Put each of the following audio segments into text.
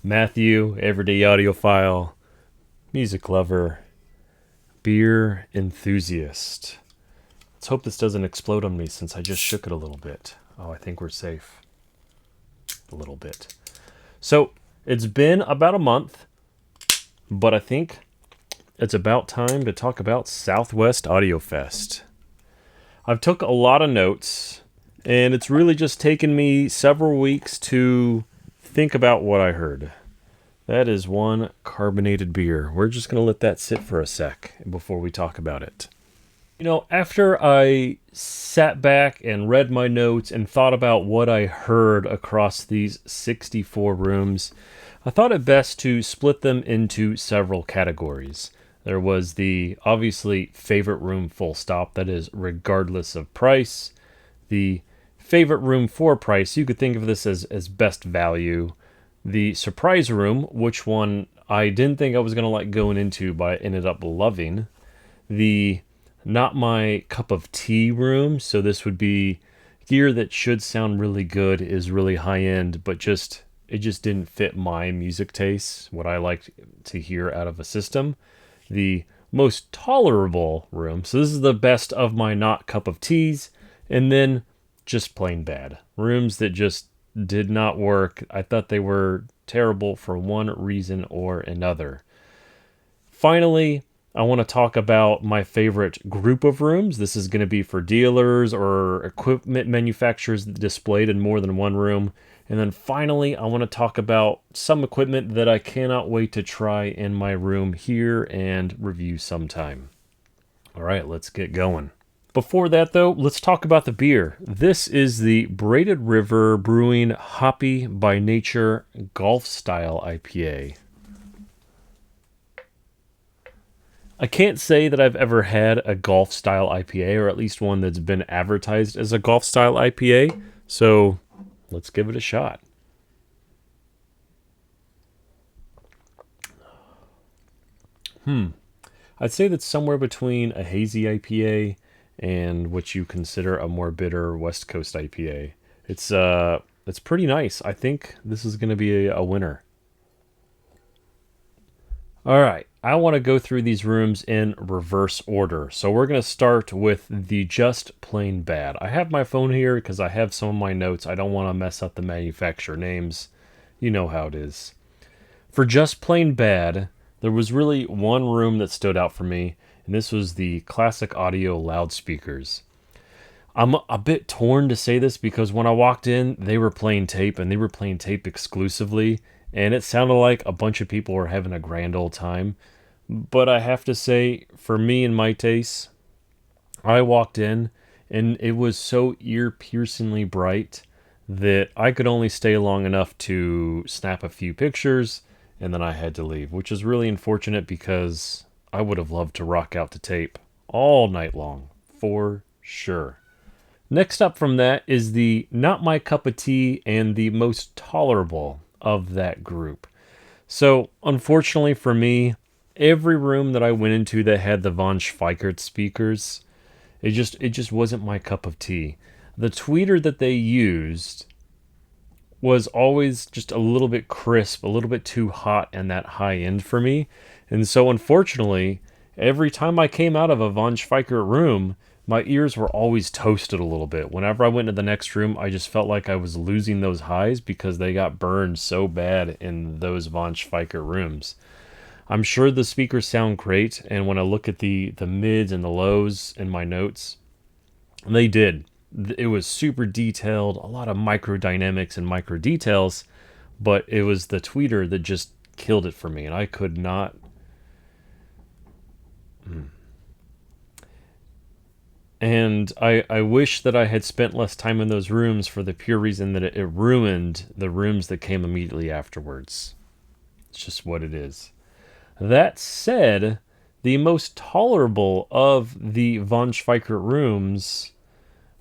Matthew, everyday audiophile, music lover, beer enthusiast. Let's hope this doesn't explode on me since I just shook it a little bit. Oh, I think we're safe. A little bit. So, it's been about a month, but I think it's about time to talk about Southwest Audio Fest. I've took a lot of notes, and it's really just taken me several weeks to think about what I heard. That is one carbonated beer. We're just going to let that sit for a sec before we talk about it. You know, after I sat back and read my notes and thought about what I heard across these 64 rooms, I thought it best to split them into several categories. There was the obviously favorite room full stop, that is regardless of price. The favorite room for price, you could think of this as best value. The surprise room, which one I didn't think I was going to like going into, but I ended up loving. The not my cup of tea room, so this would be gear that should sound really good, is really high end, but it just didn't fit my music taste, what I like to hear out of a system. The most tolerable room, so this is the best of my not cup of teas, and then just plain bad. Rooms that just did not work. I thought they were terrible for one reason or another. Finally, I want to talk about my favorite group of rooms. This is going to be for dealers or equipment manufacturers displayed in more than one room. And then finally, I want to talk about some equipment that I cannot wait to try in my room here and review sometime. All right, let's get going. Before that, though, let's talk about the beer. This is the Braided River Brewing Hoppy by Nature Golf Style IPA. I can't say that I've ever had a golf style IPA, or at least one that's been advertised as a golf style IPA, so let's give it a shot. I'd say that's somewhere between a hazy IPA and what you consider a more bitter West Coast IPA. It's pretty nice. I think this is going to be a winner. All right, I want to go through these rooms in reverse order. So we're going to start with the just plain bad. I have my phone here because I have some of my notes. I don't want to mess up the manufacturer names. You know how it is. For just plain bad, there was really one room that stood out for me, and this was the classic audio loudspeakers. I'm a bit torn to say this because when I walked in, they were playing tape, and they were playing tape exclusively, and it sounded like a bunch of people were having a grand old time. But I have to say, for me and my tastes, I walked in, and it was so ear-piercingly bright that I could only stay long enough to snap a few pictures, and then I had to leave, which is really unfortunate because I would have loved to rock out to tape all night long, for sure. Next up from that is the not my cup of tea and the most tolerable of that group. So, unfortunately for me, every room that I went into that had the von Schweikert speakers, it just wasn't my cup of tea. The tweeter that they used was always just a little bit crisp, a little bit too hot and that high end for me. And so unfortunately, every time I came out of a von Schweikert room, my ears were always toasted a little bit. Whenever I went to the next room, I just felt like I was losing those highs because they got burned so bad in those von Schweikert rooms. I'm sure the speakers sound great, and when I look at the mids and the lows in my notes, they did. It was super detailed, a lot of micro dynamics and micro details, but it was the tweeter that just killed it for me, and I could not. And I wish that I had spent less time in those rooms for the pure reason that it ruined the rooms that came immediately afterwards. It's just what it is. That said, the most tolerable of the von Schweikert rooms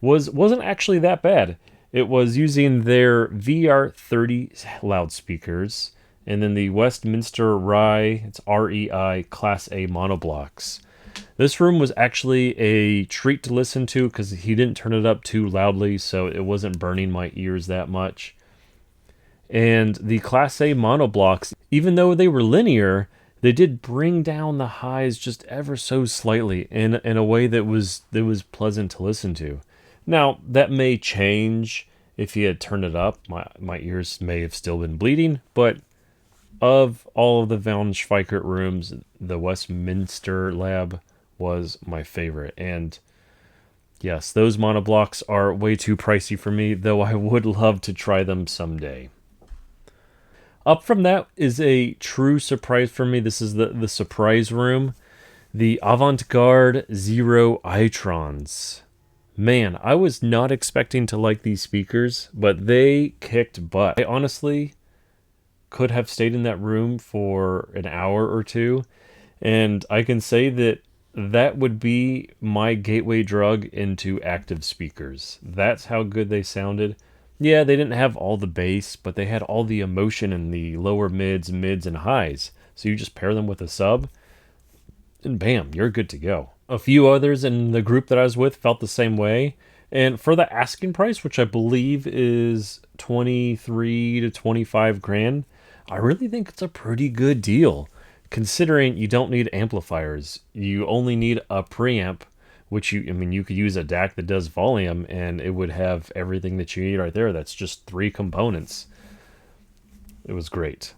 wasn't actually that bad. It was using their VR30 loudspeakers and then the Westminster Rye, it's REI Class A monoblocks. This room was actually a treat to listen to because he didn't turn it up too loudly, so it wasn't burning my ears that much. And the Class A monoblocks, even though they were linear, they did bring down the highs just ever so slightly in a way that was pleasant to listen to. Now, that may change if you had turned it up. My ears may have still been bleeding, but of all of the Von Schweikert rooms, the Westminster lab was my favorite. And yes, those monoblocks are way too pricey for me, though I would love to try them someday. Up from that is a true surprise for me. This is the surprise room. The Avant-Garde Zero Itrons. Man, I was not expecting to like these speakers, but they kicked butt. I honestly could have stayed in that room for an hour or two, and I can say that that would be my gateway drug into active speakers. That's how good they sounded. Yeah, they didn't have all the bass, but they had all the emotion in the lower mids, and highs. So you just pair them with a sub, and bam, you're good to go. A few others in the group that I was with felt the same way. And for the asking price, which I believe is 23 to 25 grand, I really think it's a pretty good deal. Considering you don't need amplifiers, you only need a preamp, which you could use a DAC that does volume and it would have everything that you need right there. That's just 3 components. It was great.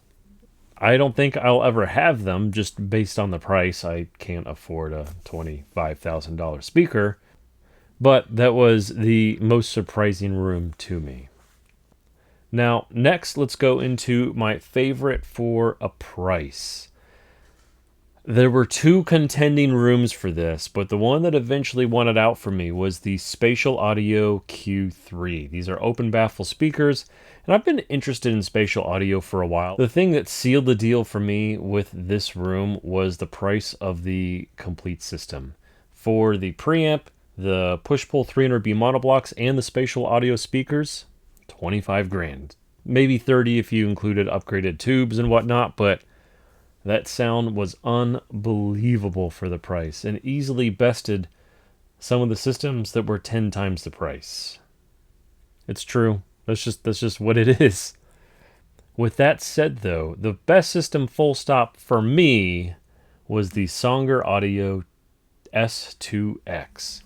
I don't think I'll ever have them just based on the price. I can't afford a $25,000 speaker, but that was the most surprising room to me. Now, next, let's go into my favorite for a price. There were 2 contending rooms for this, but the one that eventually won it out for me was the Spatial Audio Q3. These are open baffle speakers, and I've been interested in spatial audio for a while. The thing that sealed the deal for me with this room was the price of the complete system. For the preamp, the push-pull 300B monoblocks, and the spatial audio speakers, 25 grand. Maybe 30 if you included upgraded tubes and whatnot, but that sound was unbelievable for the price and easily bested some of the systems that were 10 times the price. It's true. That's just what it is. With that said, though, the best system full stop for me was the Songer Audio S2X.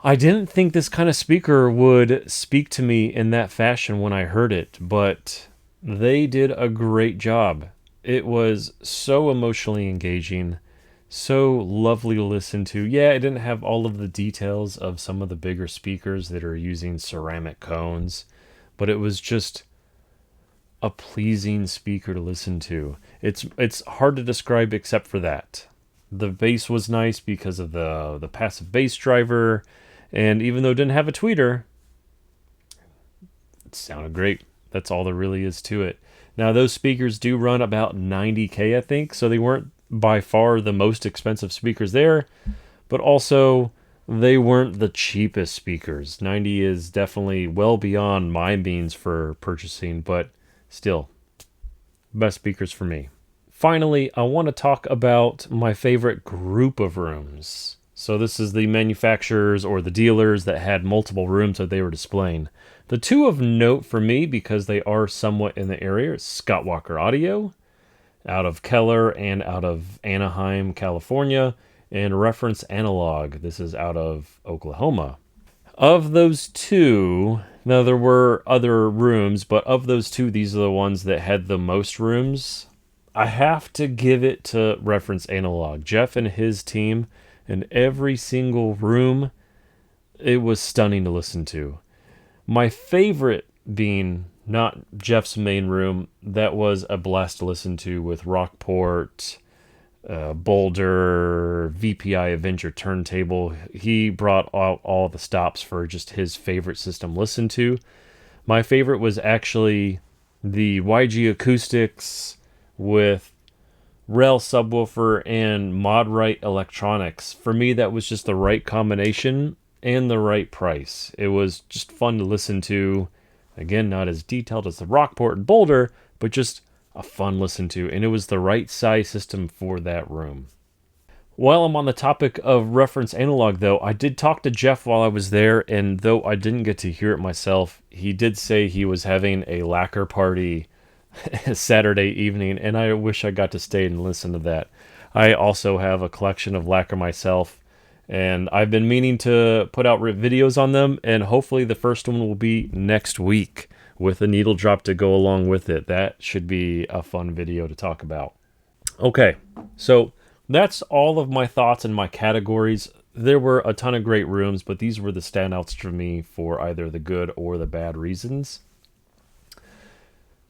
I didn't think this kind of speaker would speak to me in that fashion when I heard it, but they did a great job. It was so emotionally engaging, so lovely to listen to. Yeah, it didn't have all of the details of some of the bigger speakers that are using ceramic cones, but it was just a pleasing speaker to listen to. It's hard to describe except for that. The bass was nice because of the passive bass driver, and even though it didn't have a tweeter, it sounded great. That's all there really is to it. Now, those speakers do run about $90K, I think, so they weren't by far the most expensive speakers there, but also they weren't the cheapest speakers. 90 is definitely well beyond my means for purchasing, but still, best speakers for me. Finally, I want to talk about my favorite group of rooms. So this is the manufacturers or the dealers that had multiple rooms that they were displaying. The 2 of note for me, because they are somewhat in the area, is Scott Walker Audio, out of Keller and out of Anaheim, California, and Reference Analog. This is out of Oklahoma. Of those 2, now there were other rooms, but of those 2, these are the ones that had the most rooms. I have to give it to Reference Analog. Jeff and his team, in every single room, it was stunning to listen to. My favorite being not Jeff's main room. That was a blast to listen to with Rockport, Boulder, VPI Avenger turntable. He brought out all the stops for just his favorite system listened to. My favorite was actually the YG Acoustics with Rel subwoofer and Mod-Right electronics. For me, that was just the right combination and the right price. It was just fun to listen to. Again, not as detailed as the Rockport and Boulder, but just a fun listen to. And it was the right size system for that room. While I'm on the topic of reference analog, though, I did talk to Jeff while I was there, and though I didn't get to hear it myself, he did say he was having a lacquer party Saturday evening, and I wish I got to stay and listen to that. I also have a collection of lacquer myself, and I've been meaning to put out videos on them, and hopefully the first one will be next week with a needle drop to go along with it. That should be a fun video to talk about. Okay, so that's all of my thoughts and my categories. There were a ton of great rooms, but these were the standouts for me for either the good or the bad reasons.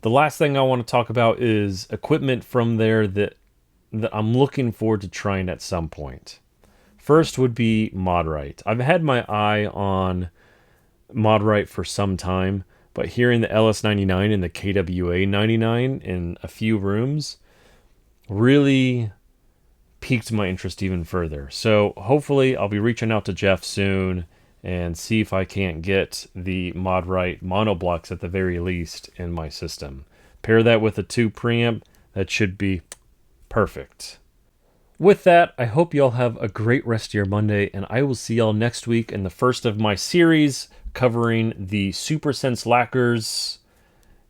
The last thing I want to talk about is equipment from there that I'm looking forward to trying at some point. First would be Modrite. I've had my eye on Modrite for some time, but hearing the LS99 and the KWA99 in a few rooms really piqued my interest even further. So hopefully I'll be reaching out to Jeff soon and see if I can't get the Modrite monoblocks at the very least in my system. Pair that with a 2 preamp, that should be perfect. With that, I hope y'all have a great rest of your Monday, and I will see y'all next week in the first of my series covering the Super Sense lacquers.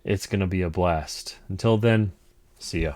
It's going to be a blast. Until then, see ya.